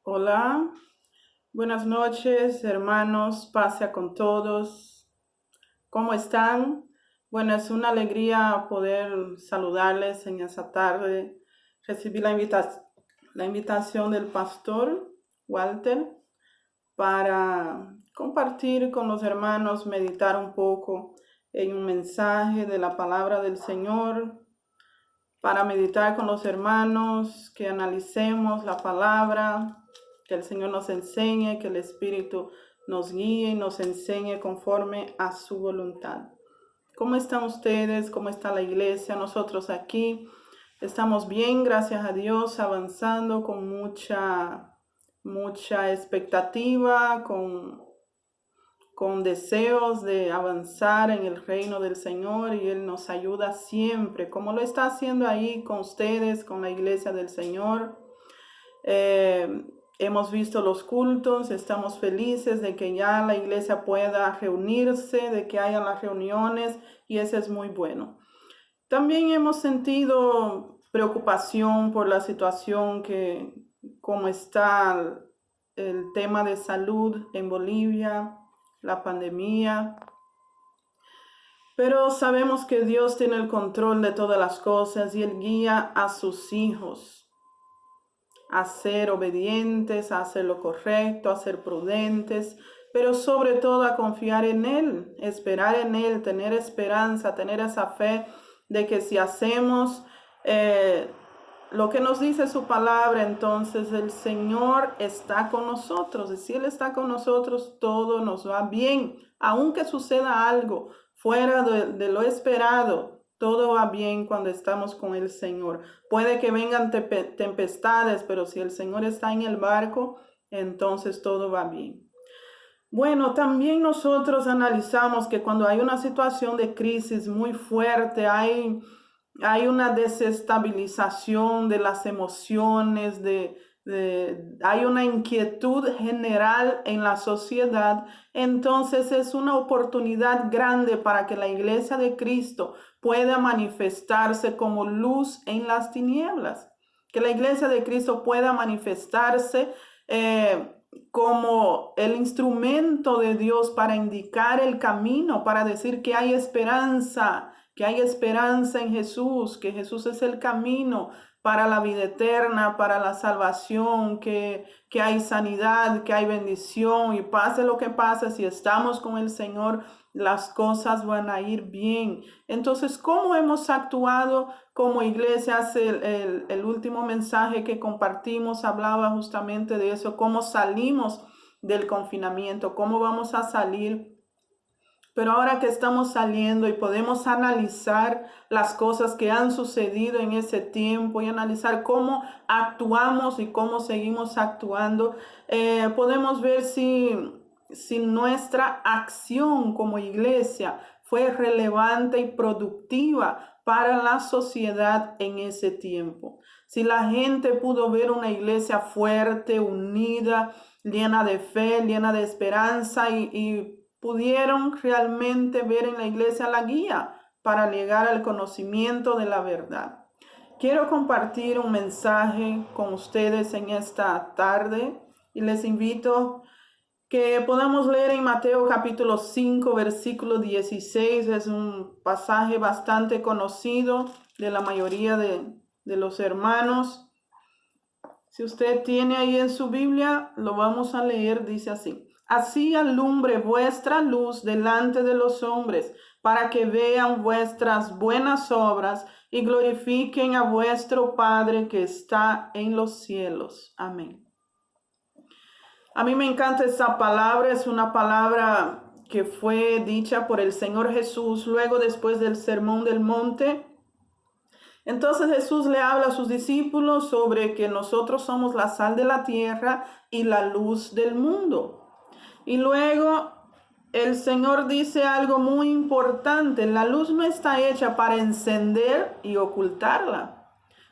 Hola, buenas noches, hermanos, paz con todos. ¿Cómo están? Bueno, es una alegría poder saludarles en esta tarde. Recibí la invitación del pastor Walter para compartir con los hermanos, meditar un poco en un mensaje de la palabra del Señor, para meditar con los hermanos, que analicemos la palabra, que el Señor nos enseñe, que el Espíritu nos guíe y nos enseñe conforme a su voluntad. ¿Cómo están ustedes? ¿Cómo está la iglesia? Nosotros aquí estamos bien, gracias a Dios, avanzando con mucha expectativa, con deseos de avanzar en el reino del Señor, y Él nos ayuda siempre, como lo está haciendo ahí con ustedes, con la iglesia del Señor. Hemos visto los cultos, estamos felices de que ya la iglesia pueda reunirse, de que haya las reuniones, y eso es muy bueno. También hemos sentido preocupación por la situación como está el tema de salud en Bolivia, la pandemia. Pero sabemos que Dios tiene el control de todas las cosas y Él guía a sus hijos a ser obedientes, a hacer lo correcto, a ser prudentes, pero sobre todo a confiar en Él, esperar en Él, tener esperanza, tener esa fe de que si hacemos lo que nos dice su palabra, entonces el Señor está con nosotros. Y si Él está con nosotros, todo nos va bien. Aunque suceda algo fuera de lo esperado, todo va bien cuando estamos con el Señor. Puede que vengan tempestades, pero si el Señor está en el barco, entonces todo va bien. Bueno, también nosotros analizamos que cuando hay una situación de crisis muy fuerte, hay una desestabilización de las emociones, hay una inquietud general en la sociedad. Entonces es una oportunidad grande para que la iglesia de Cristo pueda manifestarse como luz en las tinieblas, que la iglesia de Cristo pueda manifestarse como el instrumento de Dios para indicar el camino, para decir que hay esperanza en Jesús, que Jesús es el camino para la vida eterna, para la salvación, que hay sanidad, que hay bendición, y pase lo que pase, si estamos con el Señor, las cosas van a ir bien. Entonces, ¿cómo hemos actuado como iglesia? El último mensaje que compartimos hablaba justamente de eso, cómo salimos del confinamiento, cómo vamos a salir. Pero ahora que estamos saliendo y podemos analizar las cosas que han sucedido en ese tiempo y analizar cómo actuamos y cómo seguimos actuando, podemos ver si nuestra acción como iglesia fue relevante y productiva para la sociedad en ese tiempo. Si la gente pudo ver una iglesia fuerte, unida, llena de fe, llena de esperanza, y pudieron realmente ver en la iglesia la guía para llegar al conocimiento de la verdad. Quiero compartir un mensaje con ustedes en esta tarde y les invito que podamos leer en Mateo capítulo 5, versículo 16. Es un pasaje bastante conocido de la mayoría de los hermanos. Si usted tiene ahí en su Biblia, lo vamos a leer. Dice así: así alumbre vuestra luz delante de los hombres, para que vean vuestras buenas obras y glorifiquen a vuestro Padre que está en los cielos. Amén. A mí me encanta esta palabra. Es una palabra que fue dicha por el Señor Jesús luego, después del Sermón del Monte. Entonces Jesús le habla a sus discípulos sobre que nosotros somos la sal de la tierra y la luz del mundo. Y luego el Señor dice algo muy importante: la luz no está hecha para encender y ocultarla.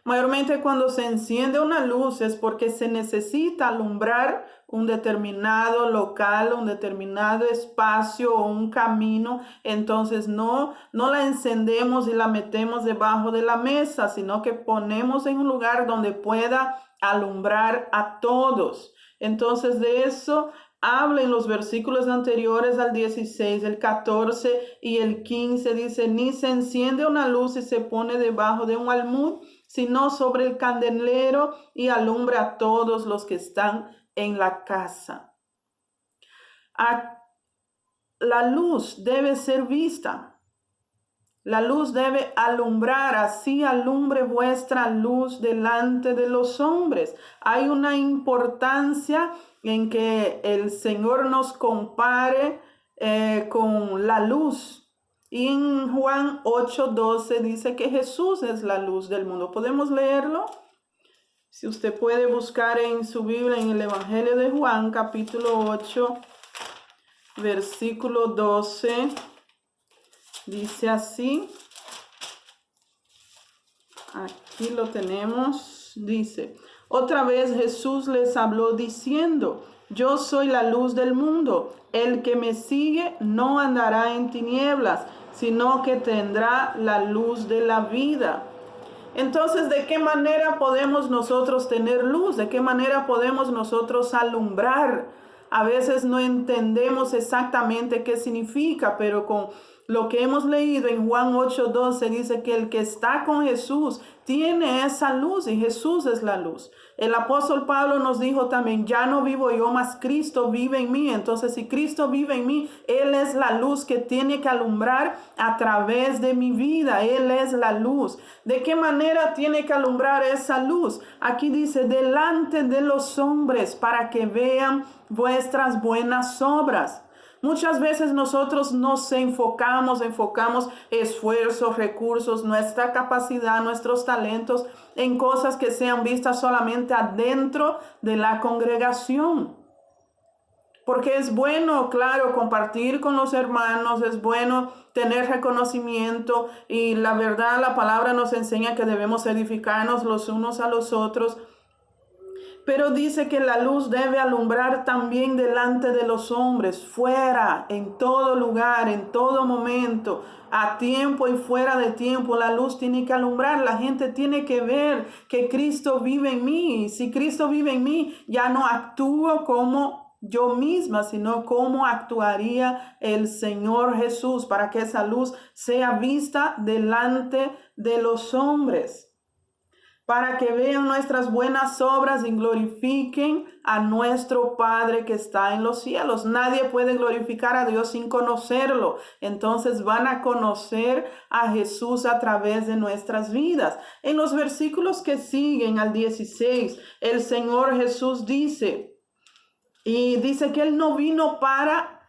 Mayormente cuando se enciende una luz es porque se necesita alumbrar un determinado local, un determinado espacio o un camino. Entonces no la encendemos y la metemos debajo de la mesa, sino que ponemos en un lugar donde pueda alumbrar a todos. Entonces de eso habla en los versículos anteriores al 16, el 14 y el 15. Dice, ni se enciende una luz y se pone debajo de un almud, sino sobre el candelero y alumbra a todos los que están en la casa. La luz debe ser vista. La luz debe alumbrar, así alumbre vuestra luz delante de los hombres. Hay una importancia en que el Señor nos compare con la luz. Y en Juan 8:12 dice que Jesús es la luz del mundo. ¿Podemos leerlo? Si usted puede buscar en su Biblia, en el Evangelio de Juan, capítulo 8, versículo 12. Dice así, aquí lo tenemos, dice, otra vez Jesús les habló diciendo, yo soy la luz del mundo, el que me sigue no andará en tinieblas, sino que tendrá la luz de la vida. Entonces, ¿de qué manera podemos nosotros tener luz? ¿De qué manera podemos nosotros alumbrar? A veces no entendemos exactamente qué significa, pero con lo que hemos leído en Juan 8:12 dice que el que está con Jesús tiene esa luz y Jesús es la luz. El apóstol Pablo nos dijo también, ya no vivo yo, mas Cristo vive en mí. Entonces, si Cristo vive en mí, Él es la luz que tiene que alumbrar a través de mi vida. Él es la luz. ¿De qué manera tiene que alumbrar esa luz? Aquí dice, delante de los hombres, para que vean vuestras buenas obras. Muchas veces nosotros nos enfocamos esfuerzos, recursos, nuestra capacidad, nuestros talentos en cosas que sean vistas solamente adentro de la congregación. Porque es bueno, claro, compartir con los hermanos, es bueno tener reconocimiento y la verdad, la palabra nos enseña que debemos edificarnos los unos a los otros. Pero dice que la luz debe alumbrar también delante de los hombres, fuera, en todo lugar, en todo momento, a tiempo y fuera de tiempo. La luz tiene que alumbrar, la gente tiene que ver que Cristo vive en mí. Si Cristo vive en mí, ya no actúo como yo misma, sino como actuaría el Señor Jesús para que esa luz sea vista delante de los hombres. Para que vean nuestras buenas obras y glorifiquen a nuestro Padre que está en los cielos. Nadie puede glorificar a Dios sin conocerlo. Entonces van a conocer a Jesús a través de nuestras vidas. En los versículos que siguen al 16, el Señor Jesús dice, y dice que Él no vino para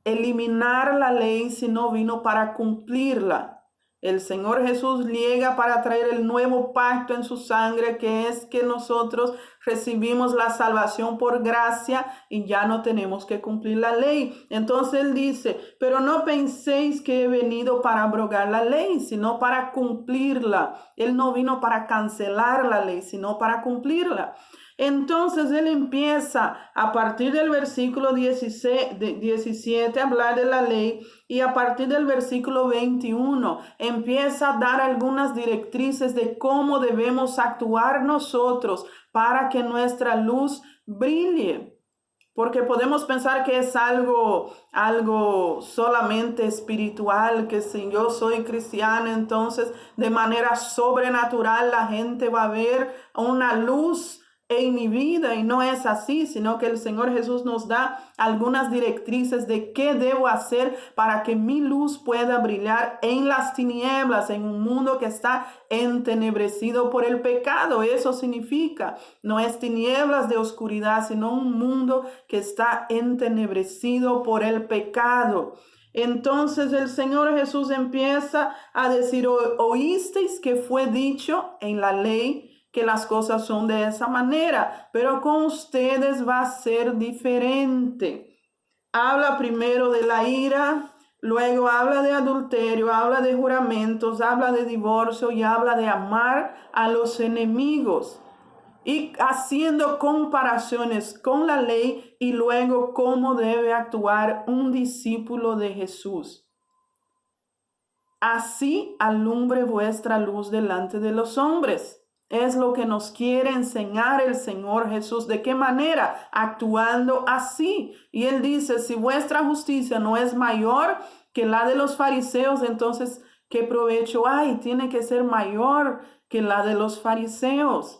eliminar la ley, sino vino para cumplirla. El Señor Jesús llega para traer el nuevo pacto en su sangre, que es que nosotros recibimos la salvación por gracia y ya no tenemos que cumplir la ley. Entonces Él dice, pero no penséis que he venido para abrogar la ley, sino para cumplirla. Él no vino para cancelar la ley, sino para cumplirla. Entonces Él empieza a partir del versículo 17 a hablar de la ley y a partir del versículo 21 empieza a dar algunas directrices de cómo debemos actuar nosotros para que nuestra luz brille. Porque podemos pensar que es algo solamente espiritual, que si yo soy cristiana, entonces de manera sobrenatural la gente va a ver una luz en mi vida, y no es así, sino que el Señor Jesús nos da algunas directrices de qué debo hacer para que mi luz pueda brillar en las tinieblas, en un mundo que está entenebrecido por el pecado. Eso significa, no es tinieblas de oscuridad, sino un mundo que está entenebrecido por el pecado. Entonces el Señor Jesús empieza a decir, oísteis que fue dicho en la ley que las cosas son de esa manera, pero con ustedes va a ser diferente. Habla primero de la ira, luego habla de adulterio, habla de juramentos, habla de divorcio y habla de amar a los enemigos. Y haciendo comparaciones con la ley y luego cómo debe actuar un discípulo de Jesús. Así alumbre vuestra luz delante de los hombres. Es lo que nos quiere enseñar el Señor Jesús. ¿De qué manera? Actuando así. Y Él dice, si vuestra justicia no es mayor que la de los fariseos, entonces, ¿qué provecho hay? Tiene que ser mayor que la de los fariseos.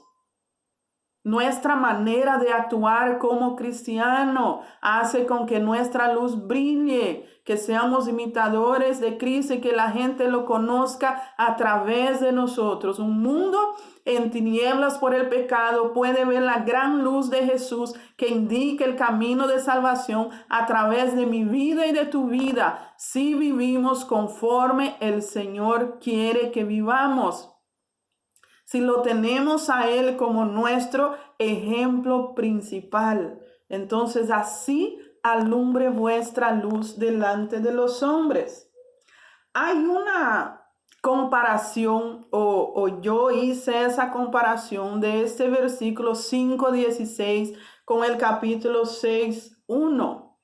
Nuestra manera de actuar como cristiano hace con que nuestra luz brille, que seamos imitadores de Cristo y que la gente lo conozca a través de nosotros. Un mundo en tinieblas por el pecado puede ver la gran luz de Jesús que indica el camino de salvación a través de mi vida y de tu vida, si vivimos conforme el Señor quiere que vivamos. Si lo tenemos a Él como nuestro ejemplo principal, entonces así alumbre vuestra luz delante de los hombres. Hay una comparación, o yo hice esa comparación de este versículo 5:16 con el capítulo 6:1.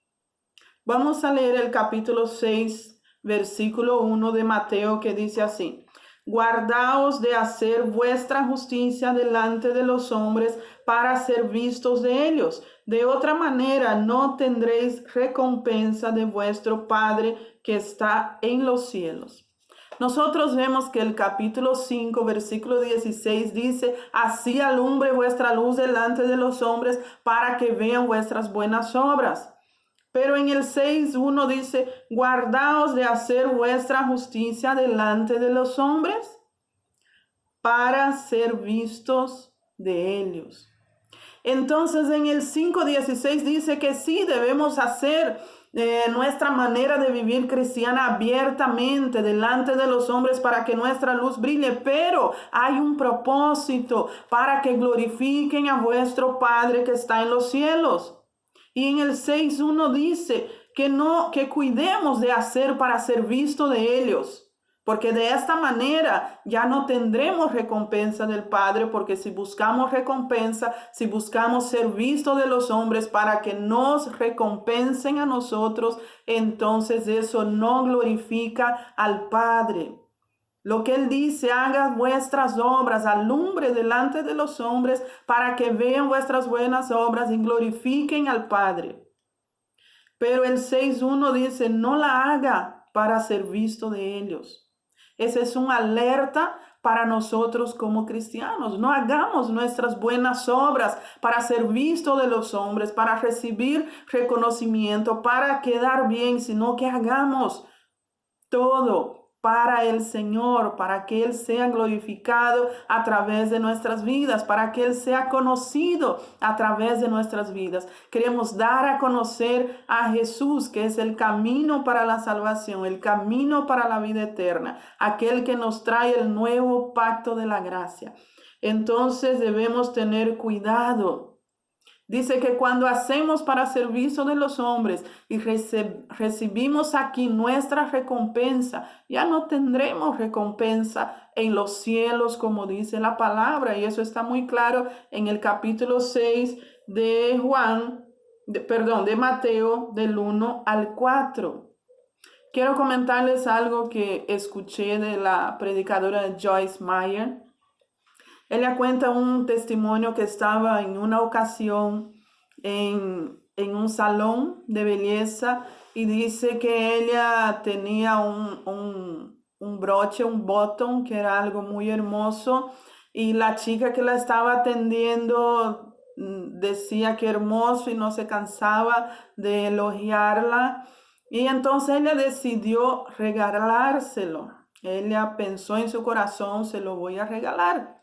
Vamos a leer el capítulo 6, versículo 1 de Mateo, que dice así: guardaos de hacer vuestra justicia delante de los hombres para ser vistos de ellos. De otra manera no tendréis recompensa de vuestro Padre que está en los cielos. Nosotros vemos que el capítulo 5, versículo 16 dice, así alumbre vuestra luz delante de los hombres para que vean vuestras buenas obras. Pero en el 6:1 dice, guardaos de hacer vuestra justicia delante de los hombres para ser vistos de ellos. Entonces en el 5:16 dice que sí debemos hacer nuestra manera de vivir cristiana abiertamente delante de los hombres para que nuestra luz brille, pero hay un propósito para que glorifiquen a vuestro Padre que está en los cielos. Y en el 6:1 dice que cuidemos de hacer para ser visto de ellos, porque de esta manera ya no tendremos recompensa del Padre, porque si buscamos recompensa, si buscamos ser visto de los hombres para que nos recompensen a nosotros, entonces eso no glorifica al Padre. Lo que Él dice, haga vuestras obras, alumbre delante de los hombres para que vean vuestras buenas obras y glorifiquen al Padre. Pero el 6:1 dice, no la haga para ser visto de ellos. Esa es una alerta para nosotros como cristianos. No hagamos nuestras buenas obras para ser visto de los hombres, para recibir reconocimiento, para quedar bien, sino que hagamos todo para el Señor, para que Él sea glorificado a través de nuestras vidas, para que Él sea conocido a través de nuestras vidas. Queremos dar a conocer a Jesús, que es el camino para la salvación, el camino para la vida eterna, aquel que nos trae el nuevo pacto de la gracia. Entonces debemos tener cuidado. Dice que cuando hacemos para servicio de los hombres y recibimos aquí nuestra recompensa, ya no tendremos recompensa en los cielos, como dice la palabra. Y eso está muy claro en el capítulo 6 de de Mateo, del 1 al 4. Quiero comentarles algo que escuché de la predicadora Joyce Meyer. Ella cuenta un testimonio que estaba en una ocasión en un salón de belleza y dice que ella tenía un broche, un botón, que era algo muy hermoso, y la chica que la estaba atendiendo decía que hermoso y no se cansaba de elogiarla. Y entonces ella decidió regalárselo. Ella pensó en su corazón, se lo voy a regalar.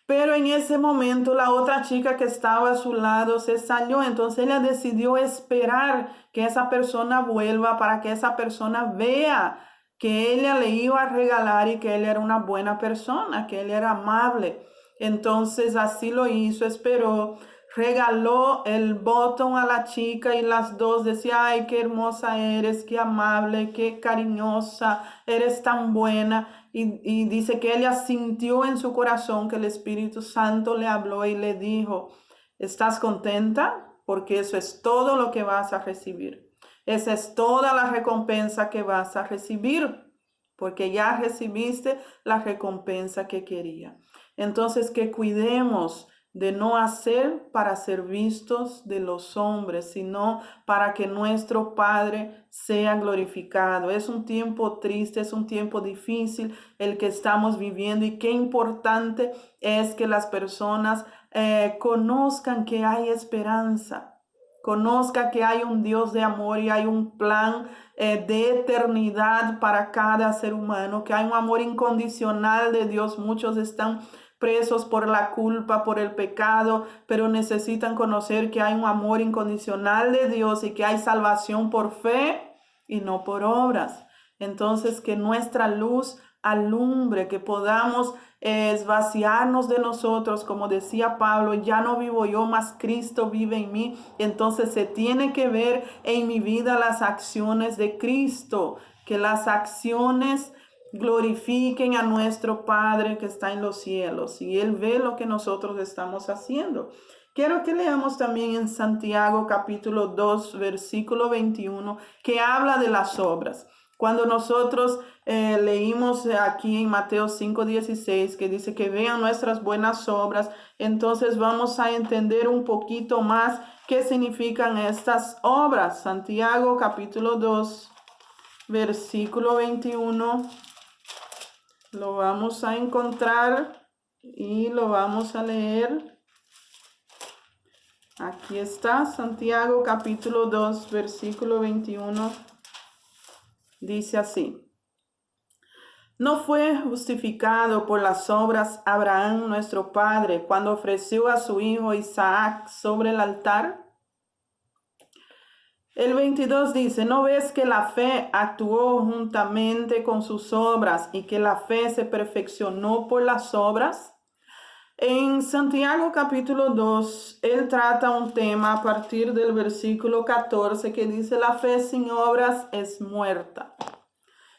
Pero en ese momento la otra chica que estaba a su lado se salió. Entonces ella decidió esperar que esa persona vuelva para que esa persona vea que ella le iba a regalar y que él era una buena persona, que él era amable. Entonces así lo hizo, esperó, regaló el botón a la chica y las dos decían, ay, qué hermosa eres, qué amable, qué cariñosa, eres tan buena. Y dice que ella sintió en su corazón que el Espíritu Santo le habló y le dijo, ¿estás contenta? Porque eso es todo lo que vas a recibir. Esa es toda la recompensa que vas a recibir, porque ya recibiste la recompensa que quería. Entonces, que cuidemos de no hacer para ser vistos de los hombres, sino para que nuestro Padre sea glorificado. Es un tiempo triste, es un tiempo difícil el que estamos viviendo, y qué importante es que las personas conozcan que hay esperanza, conozca que hay un Dios de amor y hay un plan de eternidad para cada ser humano, que hay un amor incondicional de Dios. Muchos están presos por la culpa, por el pecado, pero necesitan conocer que hay un amor incondicional de Dios y que hay salvación por fe y no por obras. Entonces, que nuestra luz alumbre, que podamos vaciarnos de nosotros, como decía Pablo, ya no vivo yo, mas Cristo vive en mí. Entonces se tiene que ver en mi vida las acciones de Cristo, que las acciones glorifiquen a nuestro Padre que está en los cielos, y Él ve lo que nosotros estamos haciendo. Quiero que leamos también en Santiago capítulo 2, versículo 21, que habla de las obras. Cuando nosotros leímos aquí en Mateo 5:16, que dice que vean nuestras buenas obras, entonces vamos a entender un poquito más qué significan estas obras. Santiago capítulo 2, versículo 21, lo vamos a encontrar y lo vamos a leer. Aquí está, Santiago capítulo 2, versículo 21. Dice así: ¿no fue justificado por las obras Abraham nuestro padre cuando ofreció a su hijo Isaac sobre el altar? El 22 dice: ¿no ves que la fe actuó juntamente con sus obras y que la fe se perfeccionó por las obras? En Santiago capítulo 2, él trata un tema a partir del versículo 14 que dice: la fe sin obras es muerta.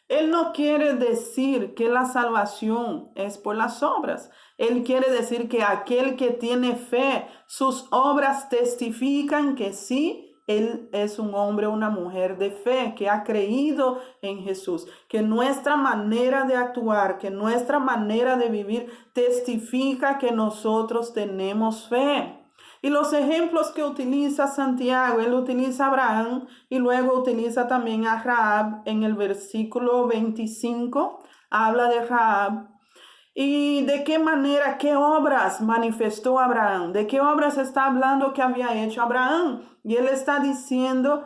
Él no quiere decir que la salvación es por las obras. Él quiere decir que aquel que tiene fe, sus obras testifican que sí, él es un hombre o una mujer de fe, que ha creído en Jesús, que nuestra manera de actuar, que nuestra manera de vivir testifica que nosotros tenemos fe. Y los ejemplos que utiliza Santiago, él utiliza a Abraham y luego utiliza también a Rahab. En el versículo 25 habla de Rahab. ¿Y de qué manera, qué obras manifestó Abraham? ¿De qué obras está hablando que había hecho Abraham? Y él está diciendo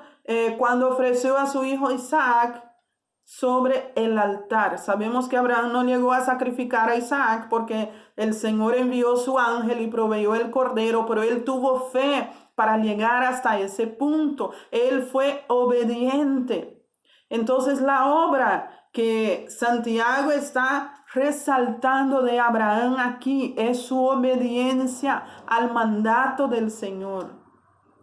cuando ofreció a su hijo Isaac sobre el altar. Sabemos que Abraham no llegó a sacrificar a Isaac porque el Señor envió su ángel y proveyó el cordero, pero él tuvo fe para llegar hasta ese punto. Él fue obediente. Entonces la obra que Santiago está resaltando de Abraham aquí es su obediencia al mandato del Señor.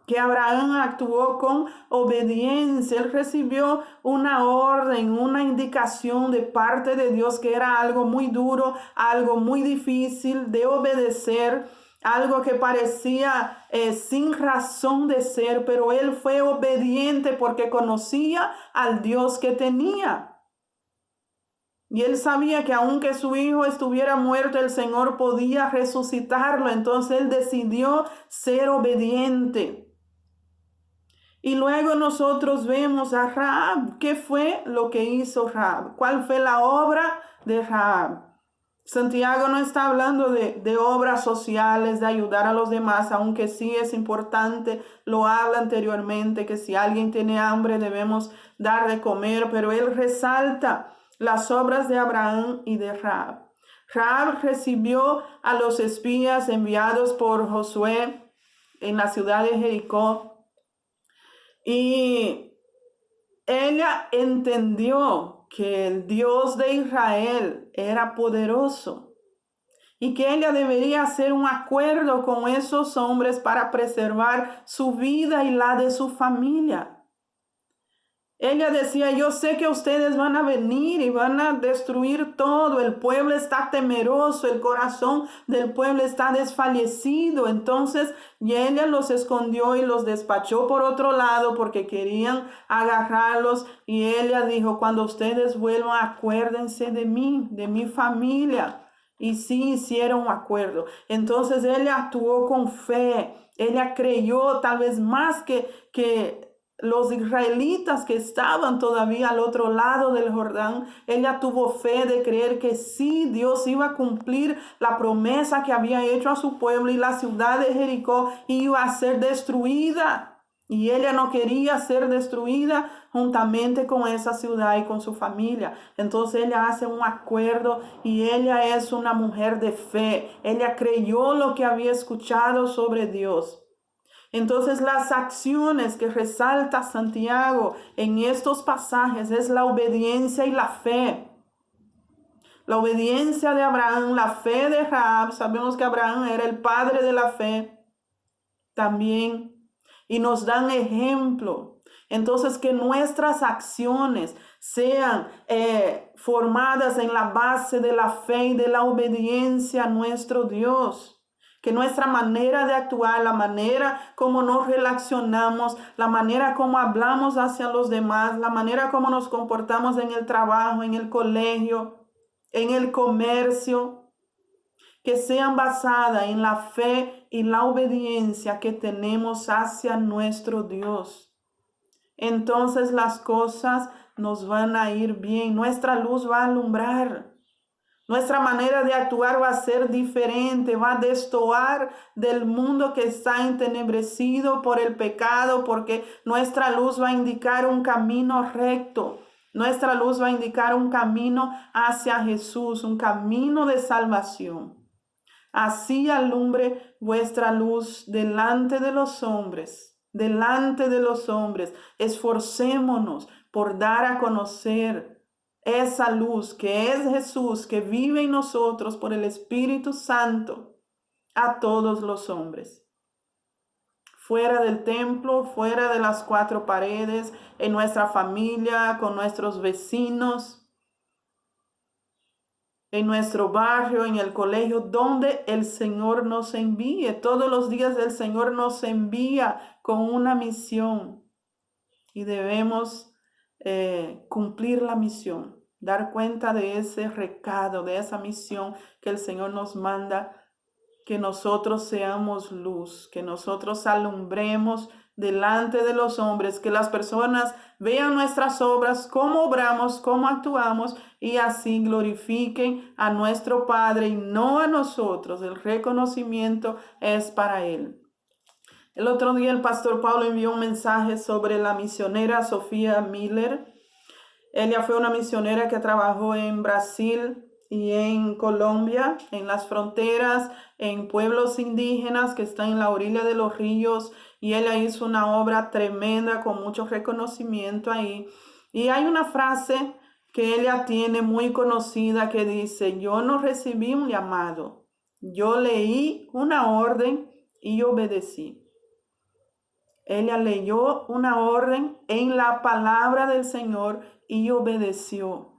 Que Abraham actuó con obediencia. Él recibió una orden, una indicación de parte de Dios que era algo muy duro, algo muy difícil de obedecer, algo que parecía sin razón de ser, pero él fue obediente porque conocía al Dios que tenía. Y él sabía que aunque su hijo estuviera muerto, el Señor podía resucitarlo. Entonces él decidió ser obediente. Y luego nosotros vemos a Rahab. ¿Qué fue lo que hizo Rahab? ¿Cuál fue la obra de Rahab? Santiago no está hablando de obras sociales, de ayudar a los demás, aunque sí es importante, lo habla anteriormente, que si alguien tiene hambre debemos dar de comer, pero él resalta las obras de Abraham y de Rahab. Rahab recibió a los espías enviados por Josué en la ciudad de Jericó. Y ella entendió que el Dios de Israel era poderoso y que ella debería hacer un acuerdo con esos hombres para preservar su vida y la de su familia. Ella decía: yo sé que ustedes van a venir y van a destruir todo. El pueblo está temeroso, el corazón del pueblo está desfallecido. Entonces, y ella los escondió y los despachó por otro lado porque querían agarrarlos. Y ella dijo: cuando ustedes vuelvan, acuérdense de mí, de mi familia. y sí hicieron un acuerdo. Entonces ella actuó con fe. Ella creyó tal vez más que los israelitas que estaban todavía al otro lado del Jordán. Ella tuvo fe de creer que sí, Dios iba a cumplir la promesa que había hecho a su pueblo, y la ciudad de Jericó iba a ser destruida. Y ella no quería ser destruida juntamente con esa ciudad y con su familia. Entonces ella hace un acuerdo, y ella es una mujer de fe. Ella creyó lo que había escuchado sobre Dios. Entonces las acciones que resalta Santiago en estos pasajes es la obediencia y la fe. La obediencia de Abraham, la fe de Rahab. Sabemos que Abraham era el padre de la fe también. Y nos dan ejemplo. Entonces, que nuestras acciones sean formadas en la base de la fe y de la obediencia a nuestro Dios. Que nuestra manera de actuar, la manera como nos relacionamos, la manera como hablamos hacia los demás, la manera como nos comportamos en el trabajo, en el colegio, en el comercio, que sean basadas en la fe y la obediencia que tenemos hacia nuestro Dios. Entonces las cosas nos van a ir bien, nuestra luz va a alumbrar, nuestra manera de actuar va a ser diferente, va a destoar del mundo que está entenebrecido por el pecado, porque nuestra luz va a indicar un camino recto. Nuestra luz va a indicar un camino hacia Jesús, un camino de salvación. Así alumbre vuestra luz delante de los hombres, delante de los hombres. Esforcémonos por dar a conocer esa luz que es Jesús, que vive en nosotros por el Espíritu Santo, a todos los hombres. Fuera del templo, fuera de las cuatro paredes, en nuestra familia, con nuestros vecinos, en nuestro barrio, en el colegio, donde el Señor nos envíe. Todos los días el Señor nos envía con una misión, y debemos cumplir la misión, dar cuenta de ese recado, de esa misión que el Señor nos manda, que nosotros seamos luz, que nosotros alumbremos delante de los hombres, que las personas vean nuestras obras, cómo obramos, cómo actuamos, y así glorifiquen a nuestro Padre y no a nosotros. El reconocimiento es para Él. El otro día el pastor Pablo envió un mensaje sobre la misionera Sofía Miller. Ella fue una misionera que trabajó en Brasil y en Colombia, en las fronteras, en pueblos indígenas que están en la orilla de los ríos, y ella hizo una obra tremenda con mucho reconocimiento ahí. Y hay una frase que ella tiene muy conocida que dice: yo no recibí un llamado, yo leí una orden y obedecí. Ella leyó una orden en la palabra del Señor y obedeció.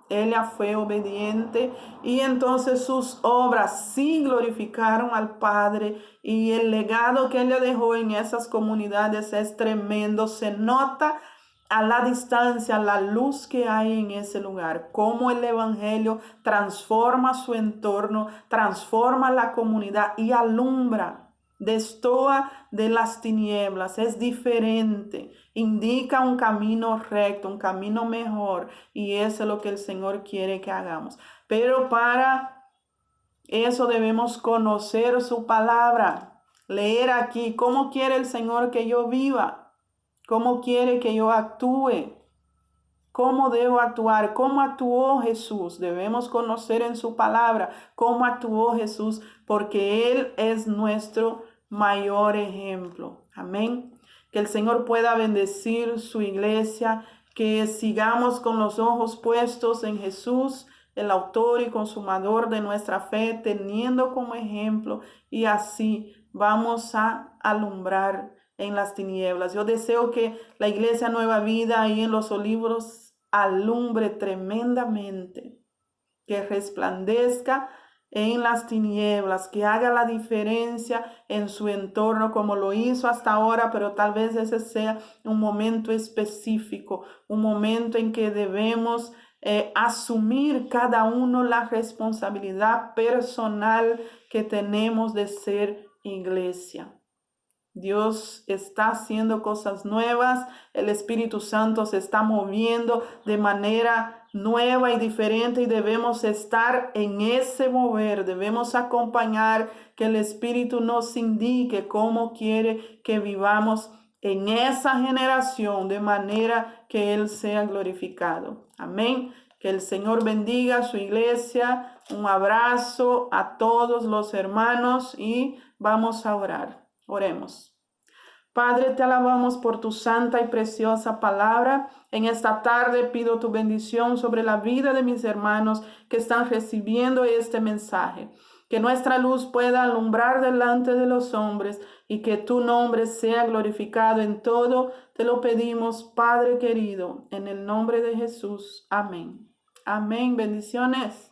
Ella fue obediente, y entonces sus obras sí glorificaron al Padre, y el legado que ella dejó en esas comunidades es tremendo. Se nota a la distancia la luz que hay en ese lugar, cómo el evangelio transforma su entorno, transforma la comunidad y alumbra. Destoa de las tinieblas, es diferente, indica un camino recto, un camino mejor, y eso es lo que el Señor quiere que hagamos. Pero para eso debemos conocer su palabra, leer aquí cómo quiere el Señor que yo viva, cómo quiere que yo actúe, cómo debo actuar, cómo actuó Jesús. Debemos conocer en su palabra cómo actuó Jesús, porque Él es nuestro mayor ejemplo. Amén. Que el Señor pueda bendecir su iglesia, que sigamos con los ojos puestos en Jesús, el autor y consumador de nuestra fe, teniendo como ejemplo, y así vamos a alumbrar en las tinieblas. Yo deseo que la iglesia Nueva Vida ahí en Los Olivos alumbre tremendamente, que resplandezca en las tinieblas, que haga la diferencia en su entorno como lo hizo hasta ahora, pero tal vez ese sea un momento específico, un momento en que debemos asumir cada uno la responsabilidad personal que tenemos de ser iglesia. Dios está haciendo cosas nuevas, el Espíritu Santo se está moviendo de manera nueva y diferente y debemos estar en ese mover, debemos acompañar que el Espíritu nos indique cómo quiere que vivamos en esa generación de manera que Él sea glorificado. Amén. Que el Señor bendiga a su iglesia. Un abrazo a todos los hermanos y vamos a orar. Oremos. Padre, te alabamos por tu santa y preciosa palabra. En esta tarde pido tu bendición sobre la vida de mis hermanos que están recibiendo este mensaje. Que nuestra luz pueda alumbrar delante de los hombres y que tu nombre sea glorificado en todo. Te lo pedimos, Padre querido, en el nombre de Jesús. Amén. Amén. Bendiciones.